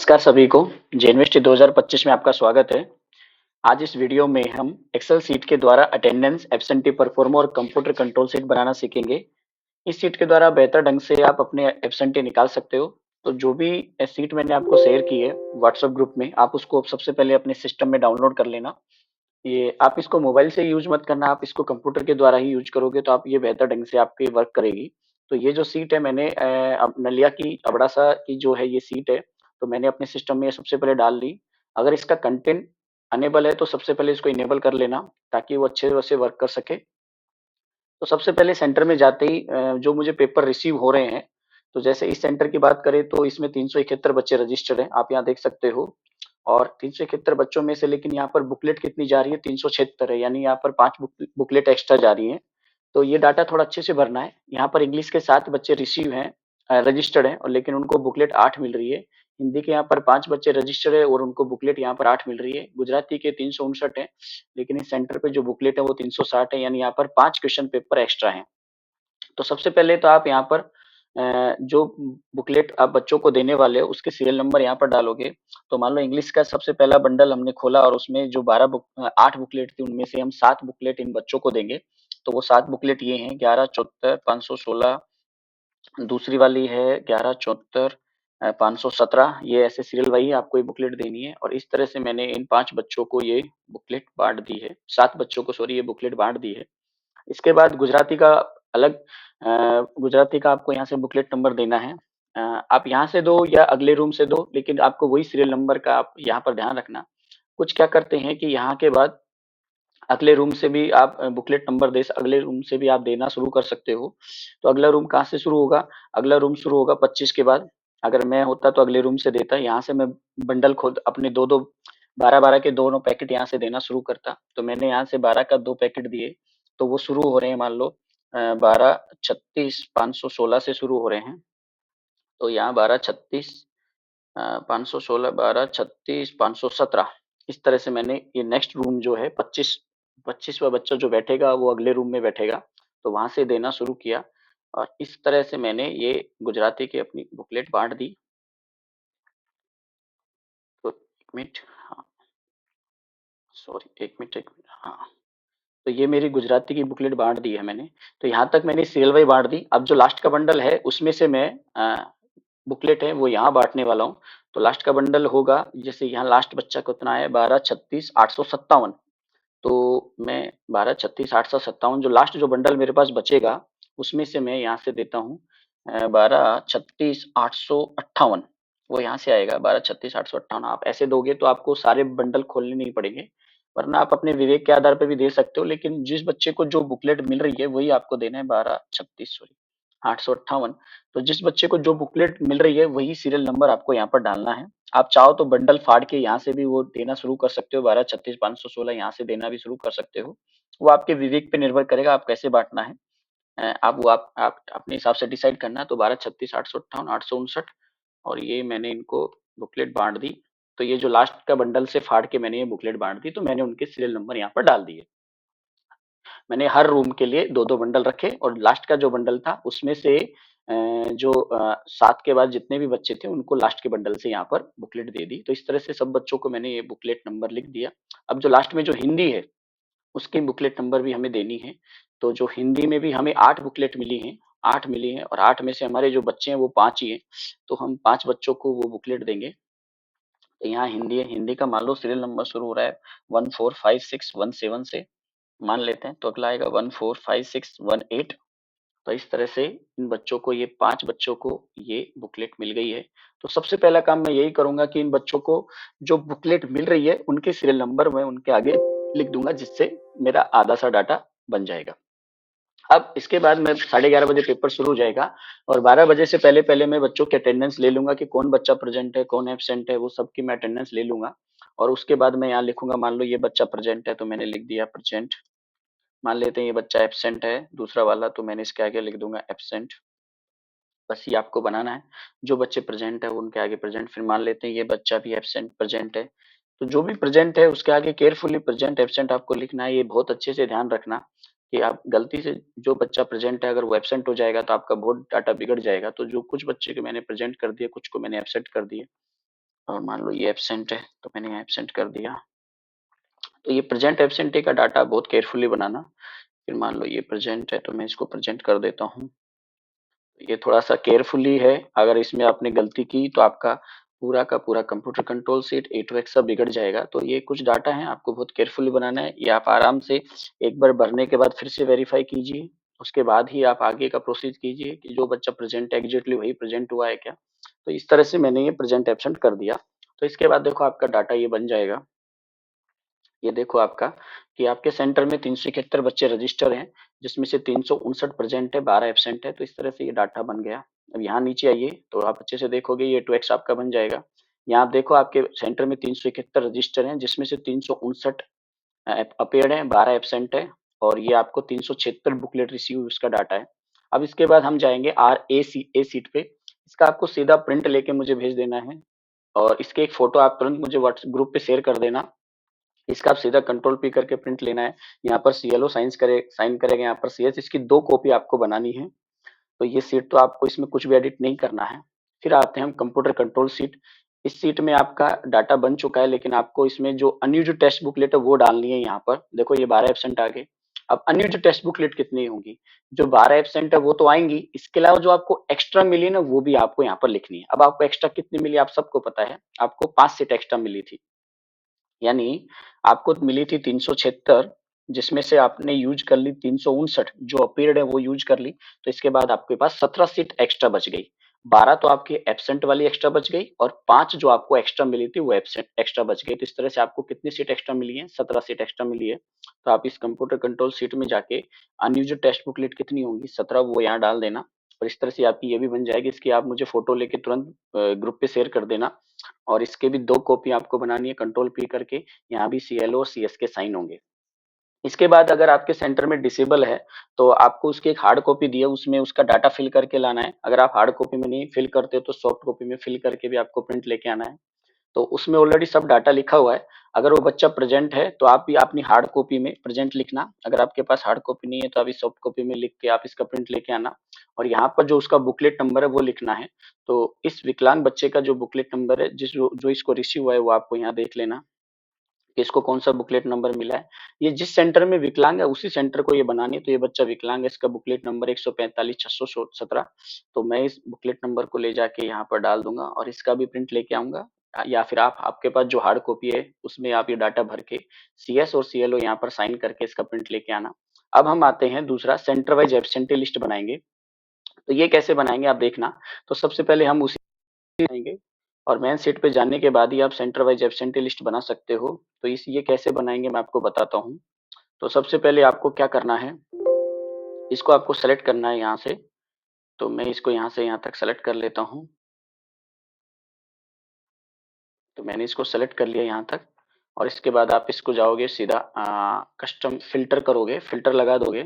नमस्कार सभी को। जेएनवीएसटी 2025 में आपका स्वागत है। आज इस वीडियो में हम एक्सेल सीट के द्वारा अटेंडेंस, एब्सेंटी, परफॉर्मा और कंप्यूटर कंट्रोल सीट बनाना सीखेंगे। इस सीट के द्वारा बेहतर ढंग से आप अपने एब्सेंटी निकाल सकते हो। तो जो भी सीट मैंने आपको शेयर की है व्हाट्सएप ग्रुप में, आप उसको सबसे पहले अपने सिस्टम में डाउनलोड कर लेना। ये आप इसको मोबाइल से यूज मत करना, आप इसको कंप्यूटर के द्वारा ही यूज करोगे तो आप ये बेहतर ढंग से आपकी वर्क करेगी। तो ये जो सीट है मैंने नलिया की अबड़ासा की जो है ये सीट है, तो मैंने अपने सिस्टम में ये सबसे पहले डाल ली। अगर इसका कंटेंट अनेबल है तो सबसे पहले इसको इनेबल कर लेना ताकि वो अच्छे से वर्क कर सके। तो सबसे पहले सेंटर में जाते ही जो मुझे पेपर रिसीव हो रहे हैं, तो जैसे इस सेंटर की बात करें तो इसमें 371 बच्चे रजिस्टर्ड हैं, आप यहाँ देख सकते हो। और 371 बच्चों में से लेकिन यहाँ पर बुकलेट कितनी जा रही है, 376 है, यानी यहाँ पर 5 बुकलेट एक्स्ट्रा जा रही हैं। तो ये डाटा थोड़ा अच्छे से भरना है। यहाँ पर इंग्लिश के 7 बच्चे रिसीव हैं, रजिस्टर्ड हैं, और लेकिन उनको बुकलेट 8 मिल रही है। हिंदी के यहाँ पर 5 बच्चे रजिस्टर्ड है और उनको बुकलेट यहाँ पर 8 मिल रही है। गुजराती के 359 है, लेकिन इस सेंटर पे जो बुकलेट है वो 360 है, यानी यहाँ पर 5 क्वेश्चन पेपर एक्स्ट्रा हैं। तो सबसे पहले तो आप यहाँ पर जो बुकलेट आप बच्चों को देने वाले हो उसके सीरियल नंबर यहाँ पर डालोगे। तो मान लो इंग्लिश का सबसे पहला बंडल हमने खोला और उसमें जो 8 बुकलेट थी उनमें से हम 7 बुकलेट इन बच्चों को देंगे। तो वो 7 बुकलेट ये हैं 1174 516, दूसरी वाली है 1174 517। ये ऐसे सीरियल वाइज आपको ये बुकलेट देनी है और इस तरह से मैंने इन 5 बच्चों को ये बुकलेट बांट दी है, 7 बच्चों को सॉरी ये बुकलेट बांट दी है। इसके बाद गुजराती का अलग गुजराती का आपको यहाँ से बुकलेट नंबर देना है। आप यहाँ से दो या अगले रूम से दो, लेकिन आपको वही सीरियल नंबर का आप यहाँ पर ध्यान रखना। कुछ क्या करते हैं कि यहाँ के बाद अगले रूम से भी आप बुकलेट नंबर अगले रूम से भी आप देना शुरू कर सकते हो। तो अगला रूम कहाँ से शुरू होगा? अगला रूम शुरू होगा 25 के बाद। अगर मैं होता तो अगले रूम से देता। यहाँ से मैं बंडल खुद अपने 2-2 12-12 के दोनों पैकेट यहाँ से देना शुरू करता। तो मैंने यहाँ से 12 का 2 पैकेट दिए, तो वो शुरू हो रहे हैं मान लो 12 36 516 से शुरू हो रहे हैं। तो यहाँ 12 36 516 12 36 517, इस तरह से मैंने ये नेक्स्ट रूम जो है 25वां बच्चा जो बैठेगा वो अगले रूम में बैठेगा, तो वहां से देना शुरू किया। और इस तरह से मैंने ये गुजराती की अपनी बुकलेट बांट दी। तो एक मिनट, हाँ सॉरी, एक मिनट, हाँ। तो ये मेरी गुजराती की बुकलेट बांट दी है मैंने। तो यहाँ तक मैंने सीरियल वाइज बांट दी। अब जो लास्ट का बंडल है उसमें से मैं बुकलेट है वो यहाँ बांटने वाला हूँ। तो लास्ट का बंडल होगा, जैसे यहाँ लास्ट बच्चा कितना है 12 36 857। तो मैं 12 36 857 जो लास्ट जो बंडल मेरे पास बचेगा उसमें से मैं यहाँ से देता हूँ 12 36 858। वो यहाँ से आएगा 12 36 858। आप ऐसे दोगे तो आपको सारे बंडल खोलने नहीं पड़ेंगे, वरना आप अपने विवेक के आधार पे भी दे सकते हो, लेकिन जिस बच्चे को जो बुकलेट मिल रही है वही आपको देना है 12 36 सॉरी 858। तो जिस बच्चे को जो बुकलेट मिल रही है वही सीरियल नंबर आपको यहाँ पर डालना है। आप चाहो तो बंडल फाड़ के यहाँ से भी वो देना शुरू कर सकते हो, 12 36 516 यहाँ से देना भी शुरू कर सकते हो। वो आपके विवेक पे निर्भर करेगा आप कैसे बांटना है। आप वो आप अपने हिसाब से डिसाइड करना। तो 12 36 858 859, और ये मैंने इनको बुकलेट बांट दी। तो ये जो लास्ट का बंडल से फाड़ के मैंने ये बुकलेट बांट दी, तो मैंने उनके सीरियल नंबर यहाँ पर डाल दिए। मैंने हर रूम के लिए 2-2 बंडल रखे और लास्ट का जो बंडल था उसमें से जो 7 के बाद जितने भी बच्चे थे उनको लास्ट के बंडल से यहाँ पर बुकलेट दे दी। तो इस तरह से सब बच्चों को मैंने ये बुकलेट नंबर लिख दिया। अब जो लास्ट में जो हिंदी है उसकी बुकलेट नंबर भी हमें देनी है। तो जो हिंदी में भी हमें 8 बुकलेट मिली हैं, 8 मिली हैं और 8 में से हमारे जो बच्चे हैं वो 5 ही हैं। तो हम 5 बच्चों को वो बुकलेट देंगे। तो यहाँ हिंदी है, हिंदी का मान लो सीरियल नंबर शुरू हो रहा है 145617 से, मान लेते हैं। तो अगला आएगा 145618। तो इस तरह से इन बच्चों को, ये 5 बच्चों को ये बुकलेट मिल गई है। तो सबसे पहला काम मैं यही करूँगा कि इन बच्चों को जो बुकलेट मिल रही है उनके सीरियल नंबर मैं उनके आगे लिख दूँगा, जिससे मेरा आधा सा डाटा बन जाएगा। अब इसके बाद मैं 11:30 बजे पेपर शुरू हो जाएगा और 12 बजे से पहले-पहले मैं बच्चों की अटेंडेंस ले लूँगा कि कौन बच्चा प्रेज़ेंट है, कौन एब्सेंट है, वो सबकी मैं अटेंडेंस ले लूँगा। और उसके बाद मैं यहाँ लिखूँगा, मान लो ये बच्चा प्रेज़ेंट है तो मैंने लिख दिया प्रेज़ेंट। मान लेते हैं ये बच्चा एब्सेंट है दूसरा वाला, तो मैंने इसके आगे लिख दूंगा एब्सेंट। बस ये आपको बनाना है। जो बच्चे प्रेजेंट है उनके आगे प्रेजेंट। फिर मान लेते हैं ये बच्चा भी एब्सेंट प्रेजेंट है, तो जो भी प्रेजेंट है उसके आगे केयरफुली प्रेजेंट एब्सेंट आपको लिखना है। ये बहुत अच्छे से ध्यान रखना कि आप गलती से जो बच्चा प्रेजेंट है अगर वो एब्सेंट हो जाएगा तो आपका बहुत डाटा बिगड़ जाएगा। तो जो कुछ बच्चे को मैंने प्रेजेंट कर दिया, कुछ को मैंने एब्सेंट कर दिया। और मान लो ये एब्सेंट है तो मैंने यहाँ एब्सेंट कर दिया। तो ये प्रेजेंट एब्सेंटी का डाटा बहुत केयरफुली बनाना। फिर मान लो ये प्रेजेंट है तो मैं इसको प्रेजेंट कर देता हूँ। ये थोड़ा सा केयरफुली है, अगर इसमें आपने गलती की तो आपका पूरा का पूरा computer control seat A to X सब बिगड़ जाएगा। तो ये कुछ डाटा है आपको बहुत केयरफुली बनाना है। ये आप आराम से एक बार भरने के बाद फिर से वेरीफाई कीजिए, उसके बाद ही आप आगे का प्रोसीड कीजिए कि जो बच्चा प्रेजेंट है एग्जैक्टली वही प्रेजेंट हुआ है क्या। तो इस तरह से मैंने ये प्रेजेंट एब्सेंट कर दिया। तो इसके बाद देखो आपका डाटा ये बन जाएगा। ये देखो आपका कि आपके सेंटर में 371 बच्चे रजिस्टर हैं, जिसमें से 359 प्रेजेंट है, 12 एब्सेंट है। तो इस तरह से ये डाटा बन गया। अब यहाँ नीचे आइए तो आप अच्छे से देखोगे ये 2x आपका बन जाएगा। यहाँ आप देखो आपके सेंटर में 371 रजिस्टर हैं, जिसमें से 359 अपेयर्ड है, 12 एब्सेंट है, और ये आपको 376 बुकलेट रिसीव उसका डाटा है। अब इसके बाद हम जाएंगे ए सीट पे। इसका आपको सीधा प्रिंट लेके मुझे भेज देना है, और इसके एक फोटो आप तुरंत मुझे व्हाट्सएप ग्रुप पे शेयर कर देना। इसका आप सीधा कंट्रोल पी करके प्रिंट लेना है। यहाँ पर सीएलओ साइन करेगा, यहाँ पर सीएस। इसकी 2 कॉपी आपको बनानी है। तो ये सीट तो आपको इसमें कुछ भी एडिट नहीं करना है। फिर आते हैं हम कंप्यूटर कंट्रोल सीट। इस सीट में आपका डाटा बन चुका है, लेकिन आपको इसमें जो अनयूज्ड टेक्स्ट बुकलेट है वो डालनी है। यहाँ पर देखो ये 12 एब्सेंट आ गए। अब अनयूज्ड टेक्स्ट बुकलेट कितनी होंगी? जो 12 एब्सेंट है वो तो आएंगी, इसके अलावा जो आपको एक्स्ट्रा मिली ना वो भी आपको यहाँ पर लिखनी है। अब आपको एक्स्ट्रा कितनी मिली आप सबको पता है, आपको 5 सीट एक्स्ट्रा मिली थी। यानी आपको मिली थी 376, जिसमें से आपने यूज कर ली 359, जो अपीयर्ड है वो यूज कर ली। तो इसके बाद आपके पास 17 सीट एक्स्ट्रा बच गई। 12 तो आपकी एब्सेंट वाली एक्स्ट्रा बच गई, और 5 जो आपको एक्स्ट्रा मिली थी वो एब्सेंट एक्स्ट्रा बच गई। तो इस तरह से आपको कितनी सीट एक्स्ट्रा मिली है? 17 सीट एक्स्ट्रा मिली है। तो आप इस कंप्यूटर कंट्रोल सीट में जाके अनयूज्ड टेस्ट बुकलेट कितनी होंगी 17, वो यहाँ डाल देना। और इस तरह से आपकी ये भी बन जाएगी। इसकी आप मुझे फोटो लेके तुरंत ग्रुप पे शेयर कर देना। और इसके भी 2 कॉपी आपको बनानी है कंट्रोल पी करके। यहाँ भी सीएलओ और सीएस के साइन होंगे। इसके बाद अगर आपके सेंटर में डिसेबल है तो आपको उसकी एक हार्ड कॉपी दी है, उसमें उसका डाटा फिल करके लाना है। अगर आप हार्ड कॉपी में नहीं फिल करते तो सॉफ्ट कॉपी में फिल करके भी आपको प्रिंट लेके आना है। तो उसमें ऑलरेडी सब डाटा लिखा हुआ है। अगर वो बच्चा प्रेजेंट है तो आप भी अपनी हार्ड कॉपी में प्रेजेंट लिखना। अगर आपके पास हार्ड कॉपी नहीं है तो अभी सॉफ्ट कॉपी में लिख के आप इसका प्रिंट लेके आना। और यहाँ पर जो उसका बुकलेट नंबर है वो लिखना है। तो इस विकलांग बच्चे का जो बुकलेट नंबर है, जो इसको रिसीव हुआ है, वो आपको यहाँ देख लेना कि इसको कौन सा बुकलेट नंबर मिला है। ये जिस सेंटर में विकलांग है उसी सेंटर को ये बनानी है। तो ये बच्चा विकलांग है, इसका बुकलेट नंबर 145 617। तो मैं इस बुकलेट नंबर को ले जाके यहाँ पर डाल दूंगा और इसका भी प्रिंट लेके आऊंगा। या फिर आपके पास जो हार्ड कॉपी है उसमें आप ये डाटा भर के सीएस और सीएलओ यहाँ पर साइन करके इसका प्रिंट लेके आना। अब हम आते हैं दूसरा, सेंटर वाइज एब्सेंटी लिस्ट बनाएंगे। तो ये कैसे बनाएंगे आप देखना। तो सबसे पहले हम उसी बनाएंगे, और मेन सीट पे जाने के बाद ही आप सेंटर वाइज एब्सेंटी लिस्ट बना सकते हो। तो इस ये कैसे बनाएंगे मैं आपको बताता हूँ। तो सबसे पहले आपको क्या करना है, इसको आपको सेलेक्ट करना है यहाँ से। तो मैं इसको यहाँ से यहाँ तक सेलेक्ट कर लेता हूँ। तो मैंने इसको सेलेक्ट कर लिया यहाँ तक। और इसके बाद आप इसको जाओगे सीधा कस्टम फिल्टर करोगे, फिल्टर लगा दोगे।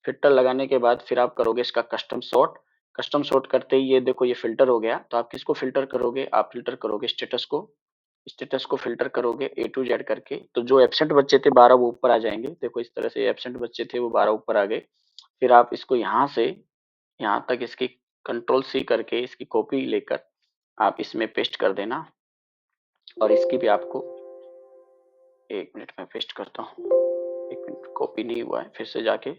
फिल्टर लगाने के बाद फिर आप करोगे इसका कस्टम सॉर्ट। कस्टम सॉर्ट करते ही ये देखो ये फिल्टर हो गया। तो आप किसको फिल्टर करोगे? आप फिल्टर करोगे स्टेटस को। स्टेटस को फिल्टर करोगे ए टू जेड करके। तो जो एब्सेंट बच्चे थे 12 वो ऊपर आ जाएंगे। देखो इस तरह से एब्सेंट बच्चे थे वो 12 ऊपर आ गए। फिर आप इसको यहाँ से यहाँ तक इसकी कंट्रोल सी करके इसकी कॉपी लेकर आप इसमें पेस्ट कर देना। और इसकी भी आपको 1 मिनट में पेस्ट करता हूँ। 1 मिनट, कॉपी नहीं हुआ है, फिर से जाके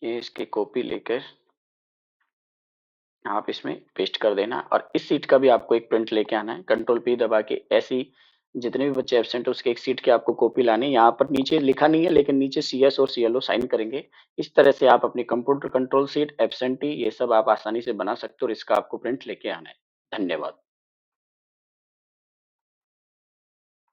ये इसकी कॉपी लेकर आप इसमें पेस्ट कर देना। और इस सीट का भी आपको एक प्रिंट लेके आना है। कंट्रोल पी दबा के ऐसी जितने भी बच्चे एब्सेंट है उसके एक सीट के आपको कॉपी लानी है। यहाँ पर नीचे लिखा नहीं है लेकिन नीचे सीएस और सीएलओ साइन करेंगे। इस तरह से आप अपनी कंप्यूटर कंट्रोल सीट, एब्सेंटी, ये सब आप आसानी से बना सकते हो और इसका आपको प्रिंट लेके आना है। धन्यवाद।